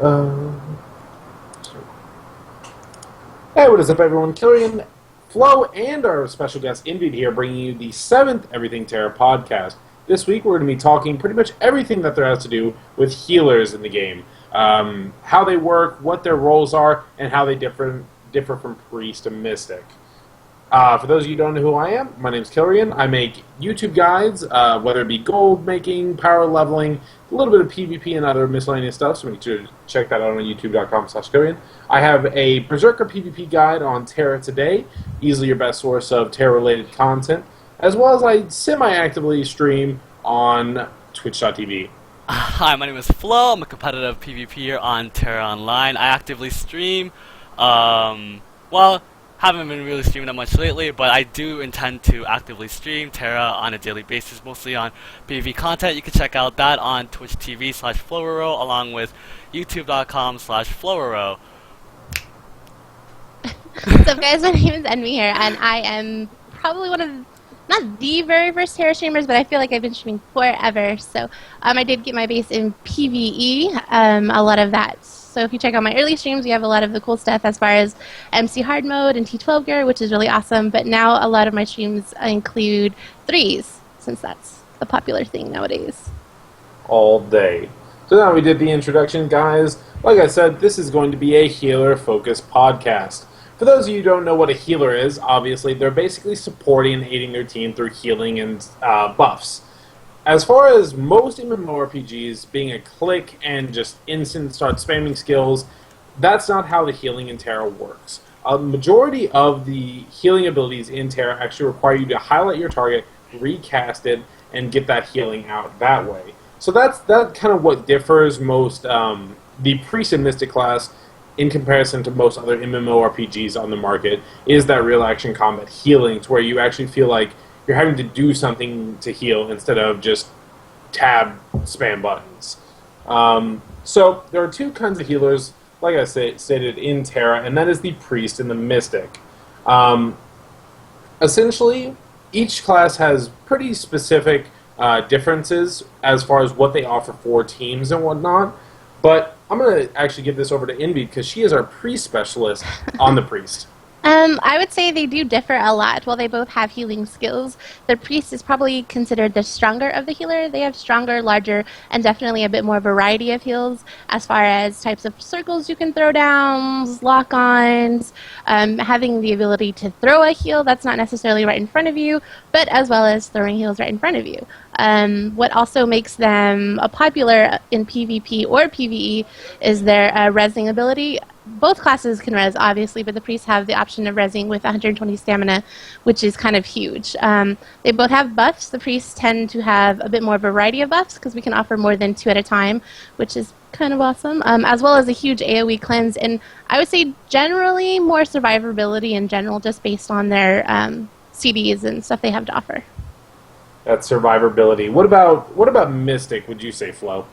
Uh, hey, what is up, everyone? Killian, Flo, and our special guest Enviied here, bringing you the 7th Everything TERA podcast. This week, we're going to be talking pretty much everything that there has to do with healers in the game. How they work, what their roles are, and how they differ from Priest and Mystic. For those of you who don't know who I am, my name's Killian. I make YouTube guides, whether it be gold making, power leveling, a little bit of PvP and other miscellaneous stuff, so make sure to check that out on youtube.com/Killian. I have a Berserker PvP guide on TERA today, easily your best source of TERA-related content, as well as I semi-actively stream on twitch.tv. Hi, my name is Flo. I'm a competitive PvPer on TERA Online. I actively stream. Haven't been really streaming that much lately, but I do intend to actively stream TERA on a daily basis, mostly on PvP content. You can check out that on twitch.tv/Flowero, along with youtube.com/Flowero. What's up, guys? My name is Envy here, and I am probably one of, not the very first TERA streamers, but I feel like I've been streaming forever. So I did get my base in PvE, a lot of that. So if you check out my early streams, we have a lot of the cool stuff as far as MC hard mode and T12 gear, which is really awesome. But now a lot of my streams include threes, since that's the popular thing nowadays. All day. So now we did the introduction, guys. Like I said, this is going to be a healer-focused podcast. For those of you who don't know what a healer is, obviously they're basically supporting and aiding their team through healing and buffs. As far as most MMORPGs being a click and just instant start spamming skills, that's not how the healing in TERA works. A majority of the healing abilities in TERA actually require you to highlight your target, recast it, and get that healing out that way. So that's kind of what differs most the Priest and Mystic class in comparison to most other MMORPGs on the market, is that real action combat healing, to where you actually feel like you're having to do something to heal instead of just tab spam buttons. So there are two kinds of healers, like I stated, in TERA, and that is the Priest and the Mystic. Essentially, each class has pretty specific differences as far as what they offer for teams and whatnot, but I'm going to actually give this over to Enviied because she is our Priest specialist on the Priest. I would say they do differ a lot. While they both have healing skills, the Priest is probably considered the stronger of the healer. They have stronger, larger, and definitely a bit more variety of heals as far as types of circles you can throw down, lock-ons, having the ability to throw a heal that's not necessarily right in front of you, but as well as throwing heals right in front of you. What also makes them popular in PvP or PvE is their rezzing ability. Both classes can res, obviously, but the priests have the option of rezzing with 120 stamina, which is kind of huge. They both have buffs. The priests tend to have a bit more variety of buffs because we can offer more than 2 at a time, which is kind of awesome, as well as a huge AoE cleanse, and I would say generally more survivability in general, just based on their CDs and stuff they have to offer. That's survivability. What about Mystic, would you say, Flo?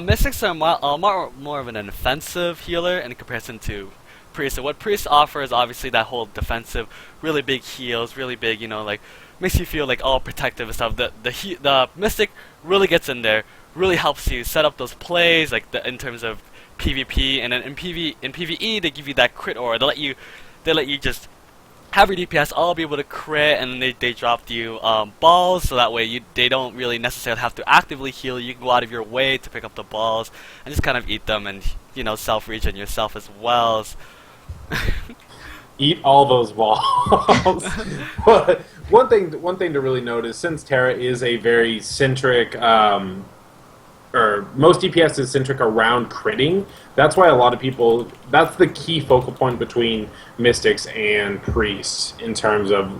Mystics are more of an offensive healer in comparison to Priest. So what Priest offers, obviously, that whole defensive, really big heals, really big, like makes you feel like all protective and stuff. The Mystic really gets in there, really helps you set up those plays, like in terms of PvP, and then in PvE they give you that crit aura. They let you just have your DPS all be able to crit, and then they dropped you balls, so that way they don't really necessarily have to actively heal. You can go out of your way to pick up the balls and just kind of eat them, and self-regen yourself as well. Eat all those balls. But one thing to really note is, since TERA is a very centric, or most DPS is centric around critting, that's why a lot of people, that's the key focal point between Mystics and Priests in terms of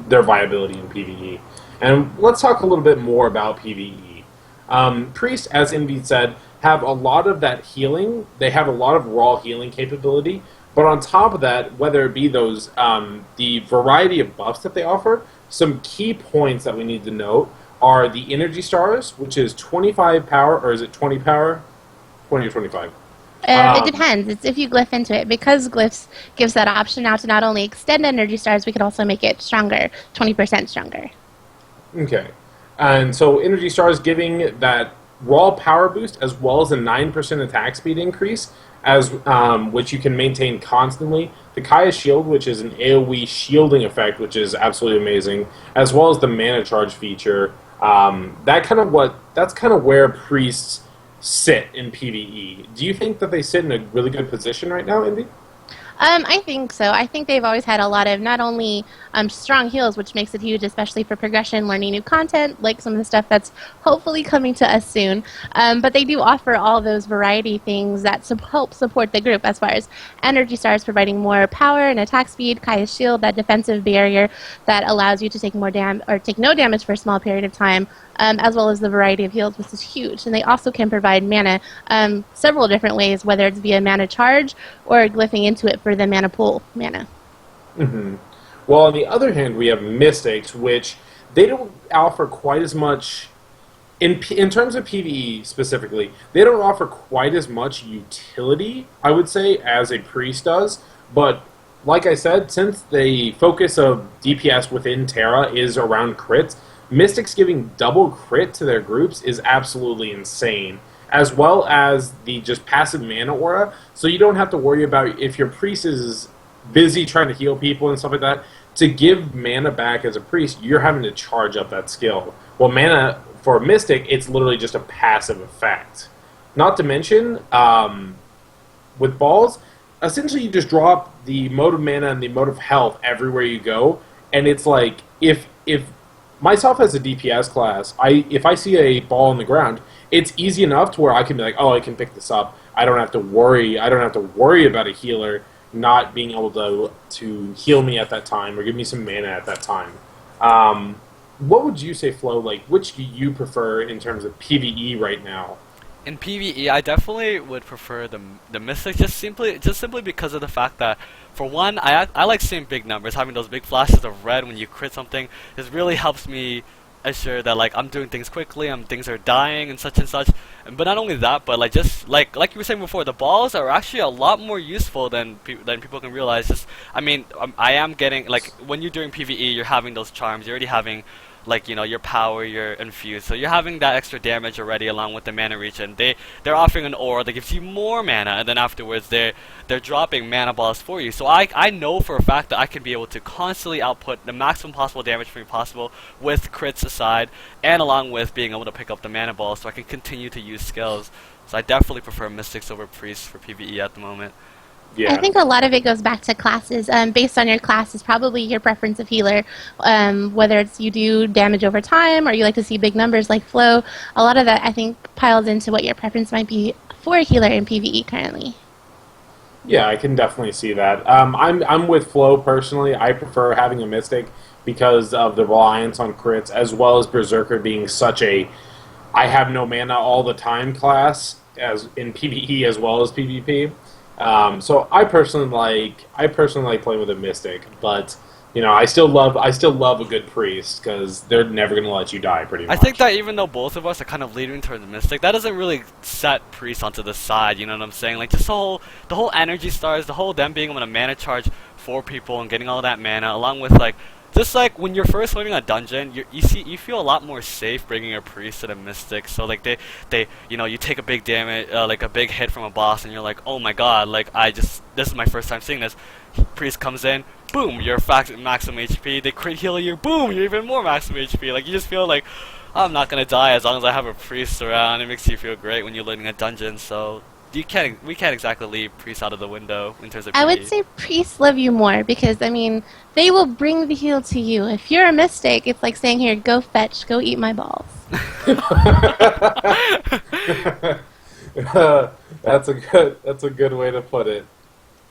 their viability in PvE. And let's talk a little bit more about PvE. Priests, as Enviied said, have a lot of that healing. They have a lot of raw healing capability, but on top of that, whether it be those, the variety of buffs that they offer, some key points that we need to note are the energy stars, which is 25 power, or is it 20 power? 20 or 25? It depends. It's if you glyph into it. Because glyphs gives that option now to not only extend energy stars, we could also make it stronger, 20% stronger. Okay. And so energy stars giving that raw power boost as well as a 9% attack speed increase, as which you can maintain constantly. The Kaya Shield, which is an AoE shielding effect, which is absolutely amazing, as well as the mana charge feature. That's kind of where priests sit in PvE. Do you think that they sit in a really good position right now, Indy? I think so. I think they've always had a lot of not only strong heals, which makes it huge, especially for progression, learning new content, like some of the stuff that's hopefully coming to us soon. But they do offer all those variety things that help support the group as far as Energy Stars providing more power and attack speed, Kaya's Shield, that defensive barrier that allows you to take more or take no damage for a small period of time, as well as the variety of heals, which is huge. And they also can provide mana several different ways, whether it's via mana charge or glyphing into it for the mana pool mana. Mm-hmm. Well, on the other hand, we have Mystics, which they don't offer quite as much in terms of PvE specifically. They don't offer quite as much utility, I would say, as a priest does. But like I said, since the focus of DPS within TERA is around crits, Mystics giving double crit to their groups is absolutely insane, as well as the just passive mana aura, so you don't have to worry about if your priest is busy trying to heal people and stuff like that. To give mana back as a priest, you're having to charge up that skill. Well, mana for a Mystic, it's literally just a passive effect. Not to mention, with balls, essentially you just drop the mode of mana and the mode of health everywhere you go, and it's like, if myself as a DPS class, if I see a ball on the ground, it's easy enough to where I can be like, oh, I can pick this up. I don't have to worry about a healer not being able to heal me at that time or give me some mana at that time. What would you say, Flo? Like, which do you prefer in terms of PvE right now? In PvE, I definitely would prefer the Mystic, just simply because of the fact that, for one, I like seeing big numbers. Having those big flashes of red when you crit something, this really helps me assure that, like, I'm doing things quickly, things are dying and such. But not only that, but like, just like you were saying before, the balls are actually a lot more useful than people can realize. Just, I mean, I am getting, like, when you're doing PvE, you're having those charms, you're already having, like, you know, your power, your infused, so you're having that extra damage already along with the mana reach, and they're offering an aura that gives you more mana, and then afterwards they're dropping mana balls for you. So I know for a fact that I can be able to constantly output the maximum possible damage for me possible with crits aside, and along with being able to pick up the mana balls, so I can continue to use skills. So I definitely prefer Mystics over Priests for PvE at the moment. Yeah. I think a lot of it goes back to classes. Based on your class is probably your preference of healer. Whether it's you do damage over time or you like to see big numbers like Flo, a lot of that I think piles into what your preference might be for a healer in PvE currently. Yeah, I can definitely see that. I'm with Flo personally. I prefer having a Mystic because of the reliance on crits, as well as Berserker being such a I have no mana all the time class, as in PvE as well as PvP. So I personally like playing with a Mystic, but you know, I still love a good priest because they're never gonna let you die. Pretty much. I think that even though both of us are kind of leaning towards Mystic, that doesn't really set Priest onto the side. You know what I'm saying? Like, just the whole energy stars, the whole them being able to mana charge for people and getting all that mana, along with like. Just like when you're first learning a dungeon, you feel a lot more safe bringing a priest to the Mystic. So like they you know, you take a big damage, like a big hit from a boss, and you're like, oh my god, like this is my first time seeing this. Priest comes in, boom, you're maximum HP. They crit heal you, boom, you're even more maximum HP. Like, you just feel like I'm not gonna die as long as I have a priest around. It makes you feel great when you're learning a dungeon. So we can't exactly leave priests out of the window in terms of I would PvE. say priests love you more because, I mean, they will bring the heal to you. If you're a Mystic, it's like saying, here, go fetch, go eat my balls. That's a good way to put it.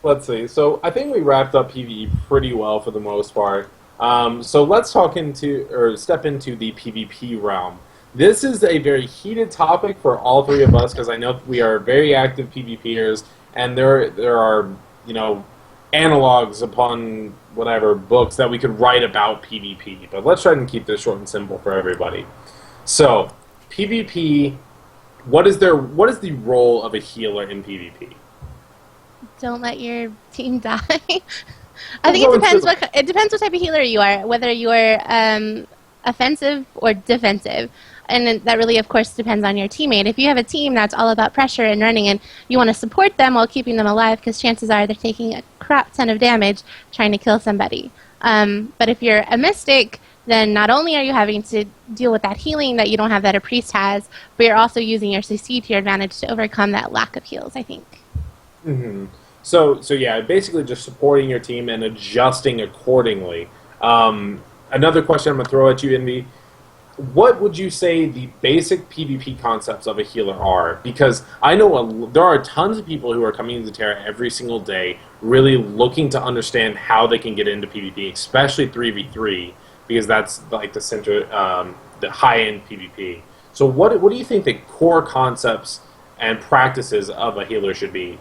Let's see. So I think we wrapped up PvE pretty well for the most part. So let's step into the PvP realm. This is a very heated topic for all three of us because I know we are very active PvPers, and there are, you know, analogs upon whatever books that we could write about PvP. But let's try and keep this short and simple for everybody. So PvP, what is the role of a healer in PvP? Don't let your team die. I think it depends what type of healer you are, whether you're offensive or defensive. And then that really, of course, depends on your teammate. If you have a team that's all about pressure and running and you want to support them while keeping them alive, because chances are they're taking a crap ton of damage trying to kill somebody. But if you're a mystic, then not only are you having to deal with that healing that you don't have that a priest has, but you're also using your CC to your advantage to overcome that lack of heals, I think. Mm-hmm. So yeah, basically just supporting your team and adjusting accordingly. Another question I'm going to throw at you, Envy. What would you say the basic PvP concepts of a healer are? Because I know there are tons of people who are coming into TERA every single day really looking to understand how they can get into PvP, especially 3v3, because that's like the center, the high-end PvP. So what do you think the core concepts and practices of a healer should be?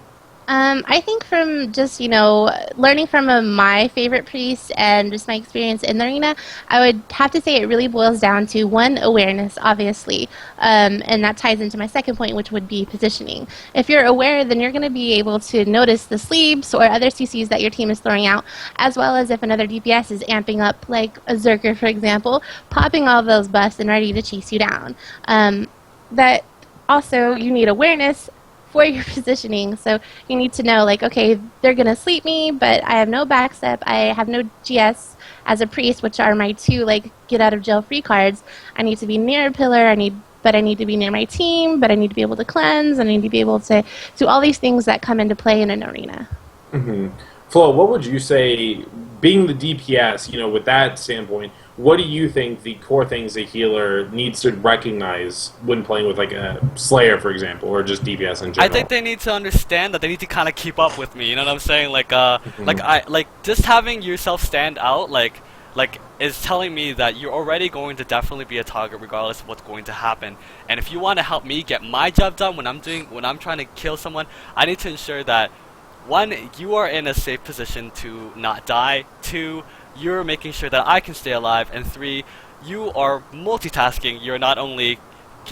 I think from just, learning from my favorite priest and just my experience in the arena, I would have to say it really boils down to, one, awareness, obviously. And that ties into my second point, which would be positioning. If you're aware, then you're going to be able to notice the sleeps or other CCs that your team is throwing out, as well as if another DPS is amping up, like a Zerker, for example, popping all those buffs and ready to chase you down. That also, you need awareness for your positioning. So you need to know, like, okay, they're going to sleep me, but I have no backstep. I have no GS as a priest, which are my two, like, get out of jail free cards. I need to be near a pillar. I need to be near my team, but I need to be able to cleanse. I need to be able to do all these things that come into play in an arena. Mm-hmm. Flo, what would you say, being the DPS, with that standpoint, what do you think the core things a healer needs to recognize when playing with, like, a Slayer, for example, or just DPS in general? I think they need to understand that they need to kind of keep up with me. You know what I'm saying? Like just having yourself stand out, like is telling me that you're already going to definitely be a target regardless of what's going to happen. And if you want to help me get my job done when I'm trying to kill someone, I need to ensure that, one, you are in a safe position to not die. Two, you're making sure that I can stay alive. And three, you are multitasking. You're not only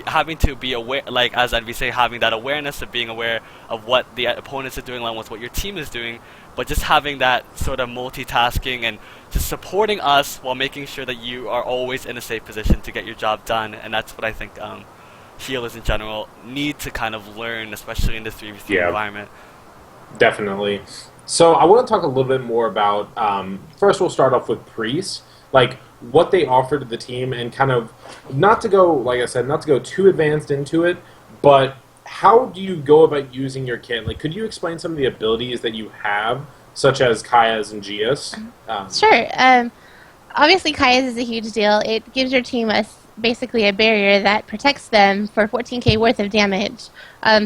having to be aware, like as Envy say, having that awareness of being aware of what the opponents are doing along with what your team is doing, but just having that sort of multitasking and just supporting us while making sure that you are always in a safe position to get your job done. And that's what I think healers in general need to kind of learn, especially in this 3v3 environment. Definitely. So I want to talk a little bit more about, first we'll start off with priests, like what they offer to the team, and kind of, not to go, like I said, not to go too advanced into it, but how do you go about using your kit? Like, could you explain some of the abilities that you have, such as Kaya's and Gia's? Sure. Obviously, Kaya's is a huge deal. It gives your team basically a barrier that protects them for 14k worth of damage.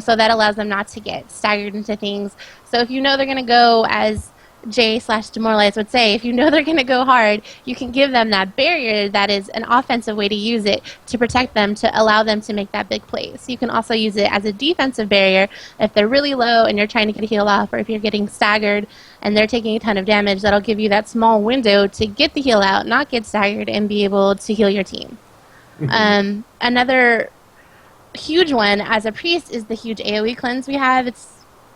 So that allows them not to get staggered into things. So if you know they're going to go, as J/Demoralize would say, if you know they're going to go hard, you can give them that barrier that is an offensive way to use it to protect them, to allow them to make that big play. So you can also use it as a defensive barrier if they're really low and you're trying to get a heal off, or if you're getting staggered and they're taking a ton of damage, that'll give you that small window to get the heal out, not get staggered, and be able to heal your team. Another huge one as a priest is the huge AoE cleanse we have. It's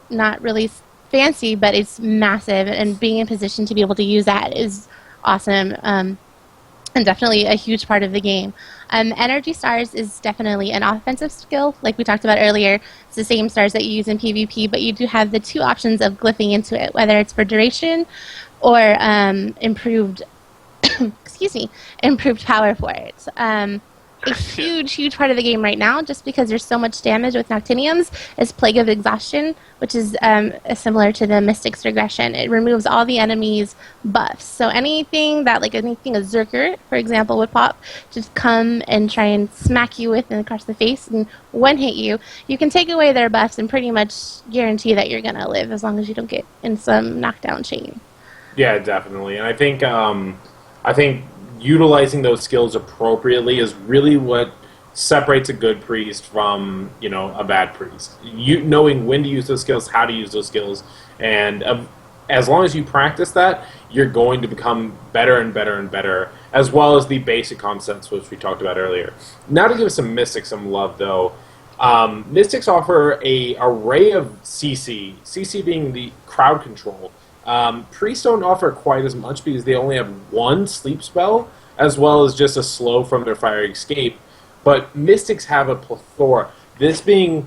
not really fancy, but it's massive, and being in position to be able to use that is awesome, and definitely a huge part of the game. Energy stars is definitely an offensive skill, like we talked about earlier. It's the same stars that you use in PvP, but you do have the two options of glyphing into it, whether it's for duration or improved improved power for it. A huge part of the game right now, just because there's so much damage with Noctiniums, is Plague of Exhaustion, which is similar to the Mystic's Regression. It removes all the enemy's buffs. So anything a Zerker, for example, would pop, just come and try and smack you with and across the face and one-hit you. You can take away their buffs and pretty much guarantee that you're going to live, as long as you don't get in some knockdown chain. Yeah, definitely. And I think utilizing those skills appropriately is really what separates a good priest from, a bad priest. Knowing when to use those skills, how to use those skills, and as long as you practice that, you're going to become better and better and better, as well as the basic concepts which we talked about earlier. Now to give some Mystics some love, though. Mystics offer an array of CC being the crowd control. Priests don't offer quite as much because they only have one sleep spell, as well as just a slow from their fire escape. But Mystics have a plethora. This being,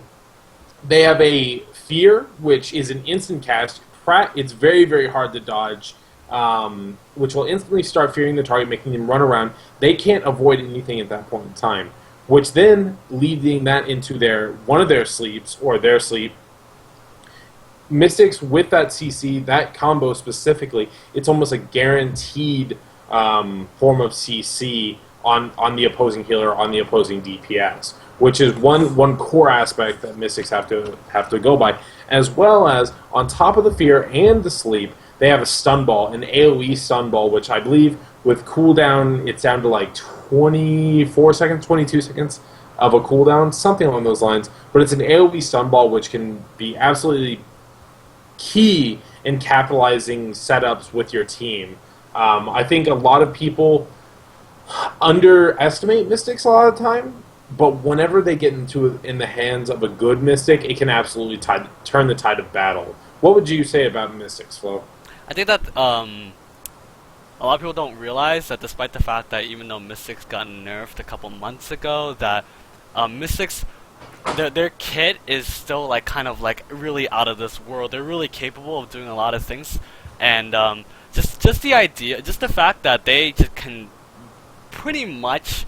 they have a Fear, which is an instant cast. It's very, very hard to dodge, which will instantly start fearing the target, making them run around. They can't avoid anything at that point in time, which then leading that into one of their sleeps, or their sleep. Mystics with that CC, that combo specifically, it's almost a guaranteed form of CC on the opposing healer, on the opposing DPS, which is one core aspect that Mystics have to go by, as well as on top of the Fear and the Sleep, they have a stun ball, an AoE stun ball, which I believe with cooldown it's down to like 24 seconds, 22 seconds of a cooldown, something along those lines. But it's an AoE stun ball which can be absolutely key in capitalizing setups with your team. I think a lot of people underestimate Mystics a lot of the time, but whenever they get in the hands of a good Mystic, it can absolutely turn the tide of battle. What would you say about Mystics, Flo? I think that a lot of people don't realize that despite the fact that even though Mystics got nerfed a couple months ago, that Mystics, their kit is still like kind of like really out of this world. They're really capable of doing a lot of things, and just the idea, just the fact that they just can pretty much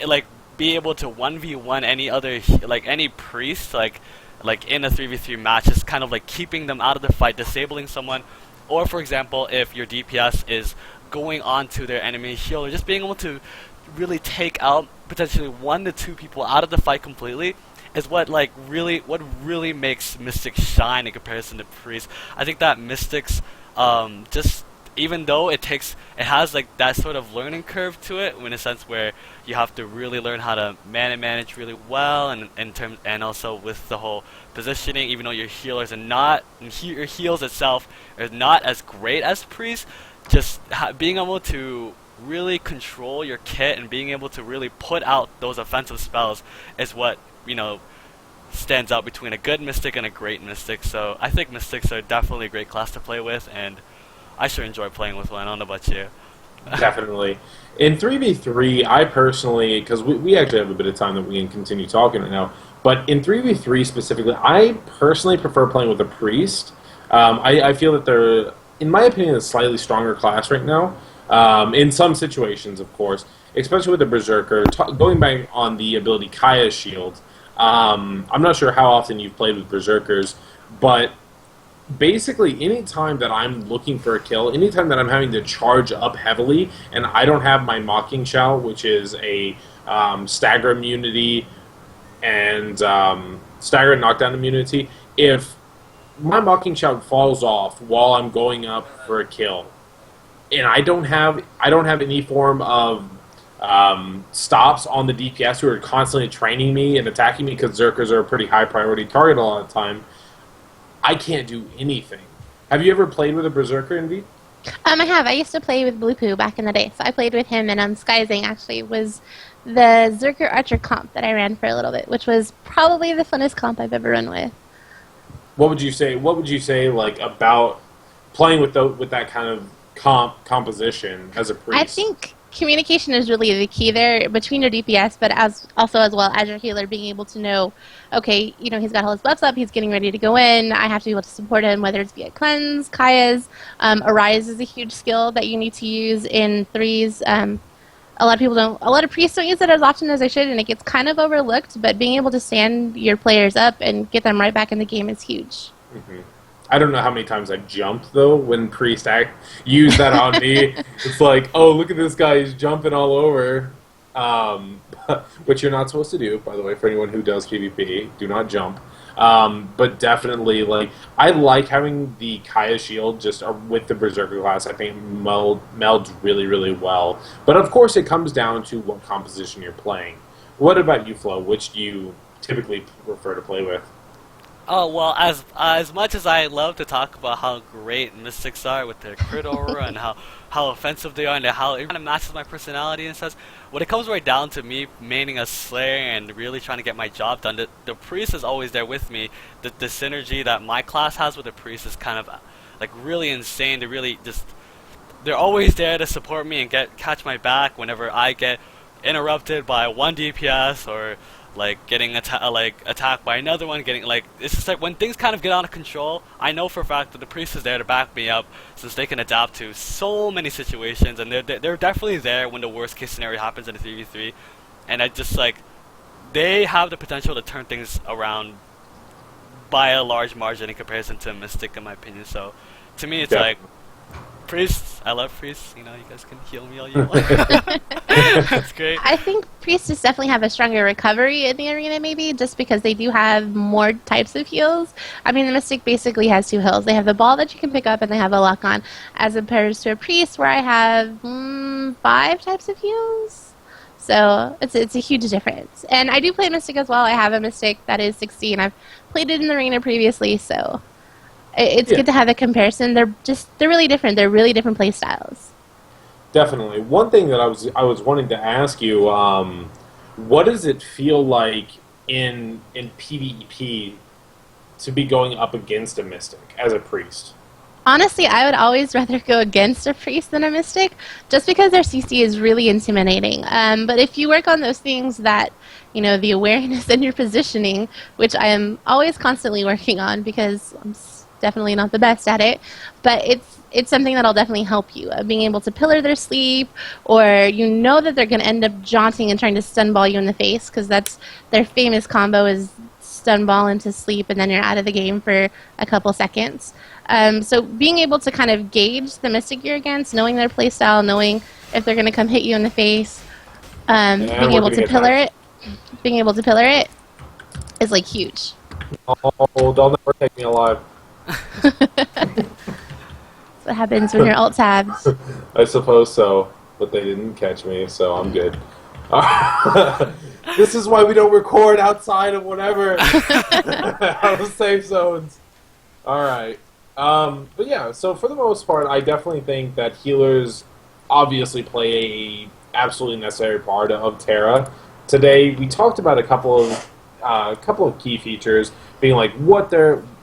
like be able to 1v1 any other any priest like in a 3v3 match, is kind of like keeping them out of the fight, disabling someone, or for example if your DPS is going on to their enemy healer, just being able to really take out potentially 1 to 2 people out of the fight completely is what really makes Mystics shine in comparison to Priest. I think that Mystics just, even though it has like that sort of learning curve to it, in a sense where you have to really learn how to manage really well, and also with the whole positioning, even though your healers are not, your heals itself are not as great as Priest, just being able to really control your kit and being able to really put out those offensive spells is what, stands out between a good Mystic and a great Mystic. So I think Mystics are definitely a great class to play with, and I sure enjoy playing with one. I don't know about you. Definitely. In 3v3, I personally, because we actually have a bit of time that we can continue talking right now, but in 3v3 specifically, I personally prefer playing with a Priest. I feel that they're, in my opinion, a slightly stronger class right now. In some situations, of course, especially with the Berserker. Going back on the ability Kaya's Shield, I'm not sure how often you've played with Berserkers, but basically any time that I'm looking for a kill, any time that I'm having to charge up heavily, and I don't have my Mocking Shout, which is a stagger immunity and stagger and knockdown immunity, if my Mocking Shout falls off while I'm going up for a kill, and I don't have any form of stops on the DPS who are constantly training me and attacking me, because Berserkers are a pretty high priority target a lot of the time, I can't do anything. Have you ever played with a Berserker, Enviied? I have. I used to play with Blue Poo back in the day, so I played with him, and Skysing actually was the Zerker Archer comp that I ran for a little bit, which was probably the funnest comp I've ever run with. What would you say like about playing with that kind of composition as a priest? I think communication is really the key there between your DPS, but as well as your healer, being able to know, okay, he's got all his buffs up, he's getting ready to go in, I have to be able to support him, whether it's via Cleanse, Kaya's, Arise is a huge skill that you need to use in threes. A lot of priests don't use it as often as they should, and it gets kind of overlooked, but being able to stand your players up and get them right back in the game is huge. Mm-hmm. I don't know how many times I've jumped, though, when Priest use that on me. It's like, oh, look at this guy, he's jumping all over. Which you're not supposed to do, by the way, for anyone who does PvP. Do not jump. But definitely, I like having the Kaya Shield just with the Berserker class. I think it melds really, really well. But of course, it comes down to what composition you're playing. What about you, Flo? Which do you typically prefer to play with? Oh, well, as much as I love to talk about how great Mystics are with their crit aura and how offensive they are and how it kind of matches my personality and stuff, when it comes right down to me maining a Slayer and really trying to get my job done, the Priest is always there with me. The synergy that my class has with the Priest is kind of really insane. They're always there to support me and catch my back whenever I get interrupted by one DPS or like getting attacked by another one, getting like it's just like when things kind of get out of control. I know for a fact that the priest is there to back me up, since they can adapt to so many situations, and they're definitely there when the worst case scenario happens in a 3v3, and I just like they have the potential to turn things around by a large margin in comparison to Mystic, in my opinion. So to me, it's like priests. I love priests. You know, you guys can heal me all you want. That's great. I think priests just definitely have a stronger recovery in the arena, maybe, just because they do have more types of heals. I mean, the Mystic basically has 2 heals. They have the ball that you can pick up, and they have a lock on, as opposed to a priest where I have 5 types of heals. So it's a huge difference. And I do play Mystic as well. I have a Mystic that is 60, and I've played it in the arena previously, so it's good to have a comparison. They're really different. They're really different play styles. Definitely. One thing that I was wanting to ask you, what does it feel like in PvP to be going up against a Mystic as a priest? Honestly, I would always rather go against a priest than a Mystic, just because their CC is really intimidating. But if you work on those things that, you know, the awareness and your positioning, which I am always constantly working on because I'm definitely not the best at it, but it's something that'll definitely help you. Being able to pillar their sleep, or you know that they're going to end up jaunting and trying to stun ball you in the face, because that's their famous combo is stun ball into sleep, and then you're out of the game for a couple seconds. So being able to kind of gauge the Mystic you're against, knowing their playstyle, knowing if they're going to come hit you in the face, being able to pillar it is like huge. Oh, they'll never take me alive. That's what happens when your alt tabs. I suppose so, but they didn't catch me, so I'm good. This is why we don't record outside of whatever out of safe zones. All right. But yeah, so for the most part, I definitely think that healers obviously play a absolutely necessary part of TERA. Today, we talked about a couple of key features, being like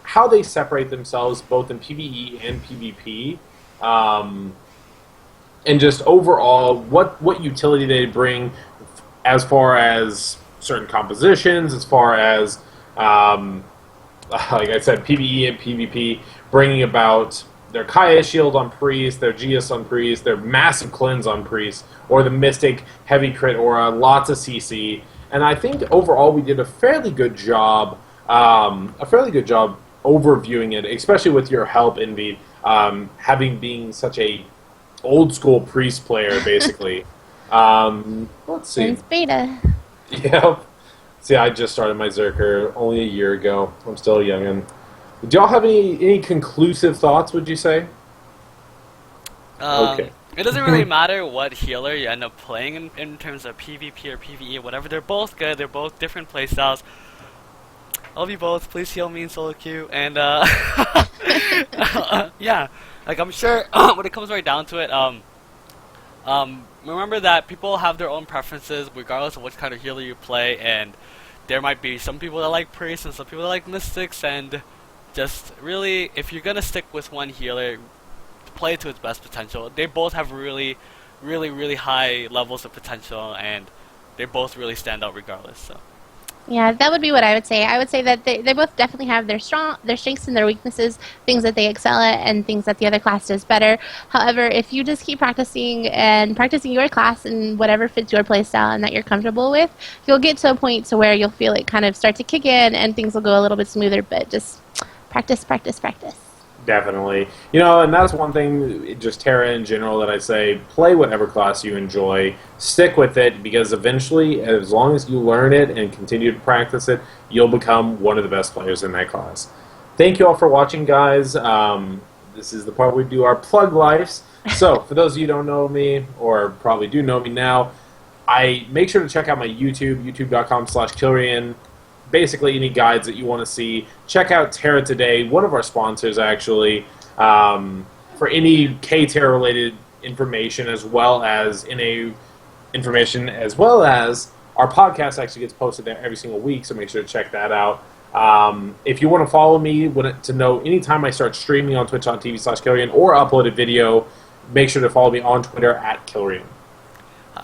how they separate themselves both in PvE and PvP, and just overall what utility they bring as far as certain compositions, as far as like I said, PvE and PvP, bringing about their Kaya shield on Priest, their Geas on Priest, their massive cleanse on Priest, or the Mystic heavy crit aura, lots of CC. And I think overall we did a fairly good job overviewing it, especially with your help, Enviied, being such a old school Priest player, basically. Let's see. Since beta. Yeah. See, I just started my Zerker only a year ago. I'm still a youngin'. Do y'all have any conclusive thoughts, would you say? Okay. It doesn't really matter what healer you end up playing in terms of PvP or PvE, whatever. They're both good. They're both different playstyles. I love you both. Please heal me in solo queue. And, yeah. Like, I'm sure when it comes right down to it, remember that people have their own preferences regardless of what kind of healer you play, and there might be some people that like priests and some people that like mystics, and just really, if you're gonna stick with one healer, play it to its best potential. They both have really, really, really high levels of potential, and they both really stand out regardless. So. Yeah, that would be what I would say. I would say that they both definitely have their strengths and their weaknesses, things that they excel at and things that the other class does better. However, if you just keep practicing your class and whatever fits your playstyle and that you're comfortable with, you'll get to a point to where you'll feel it kind of start to kick in and things will go a little bit smoother, but just practice, practice, practice. Definitely. You know, and that's one thing, just TERA in general, that I say, play whatever class you enjoy, stick with it, because eventually, as long as you learn it and continue to practice it, you'll become one of the best players in that class. Thank you all for watching, guys. This is the part where we do our plug lives. So, for those of you who don't know me, or probably do know me now, I make sure to check out my YouTube, youtube.com/Kilrian. Basically, any guides that you want to see. Check out TERA Today, one of our sponsors, actually, for any K-TERA related information, as well as information, as well as our podcast actually gets posted there every single week, so make sure to check that out. If you want to follow me to know anytime I start streaming on twitch.tv/Kilrian or upload a video, make sure to follow me on Twitter @Kilrian.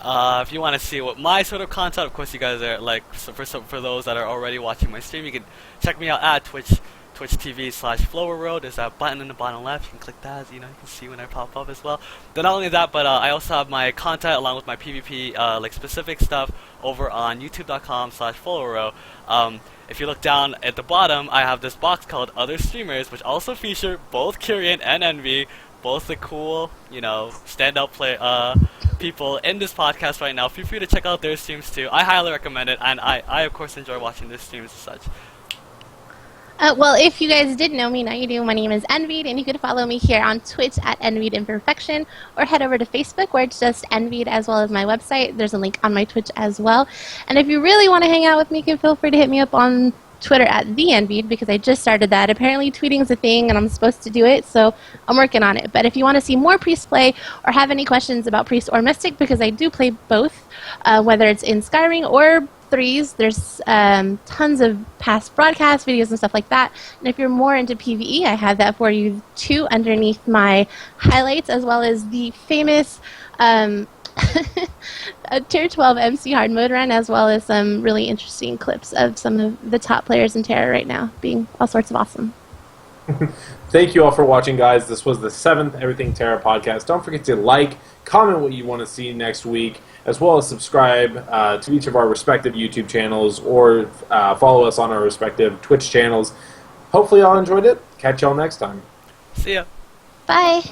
If you want to see what my sort of content, of course, you guys are like for those that are already watching my stream, you can check me out at Twitch TV/FlowerWorld. There's that button in the bottom left. You can click that. You can see when I pop up as well. Then not only that, but I also have my content along with my PvP like specific stuff over on YouTube.com/FlowerWorld. If you look down at the bottom, I have this box called Other Streamers, which also feature both Kyrian and Envy, both the cool, standout people in this podcast right now. Feel free to check out their streams too. I highly recommend it, and I of course enjoy watching their streams and such. Well, if you guys didn't know me, now you do. My name is Enviied, and you can follow me here on Twitch at Enviied Imperfection, or head over to Facebook, where it's just Enviied, as well as my website. There's a link on my Twitch as well. And if you really want to hang out with me, you can feel free to hit me up on Twitter at the Enviied, because I just started that. Apparently tweeting is a thing, and I'm supposed to do it, so I'm working on it. But if you want to see more Priest play, or have any questions about Priest or Mystic, because I do play both, whether it's in Skyrim or threes, there's tons of past broadcast videos and stuff like that. And if you're more into PvE, I have that for you too underneath my highlights, as well as the famous Tier 12 MC hard mode run, as well as some really interesting clips of some of the top players in TERA right now being all sorts of awesome. Thank you all for watching, guys. This was the 7th Everything TERA podcast. Don't forget to like, comment what you want to see next week, as well as subscribe to each of our respective YouTube channels, or follow us on our respective Twitch channels. Hopefully y'all enjoyed it. Catch y'all next time. See ya. Bye.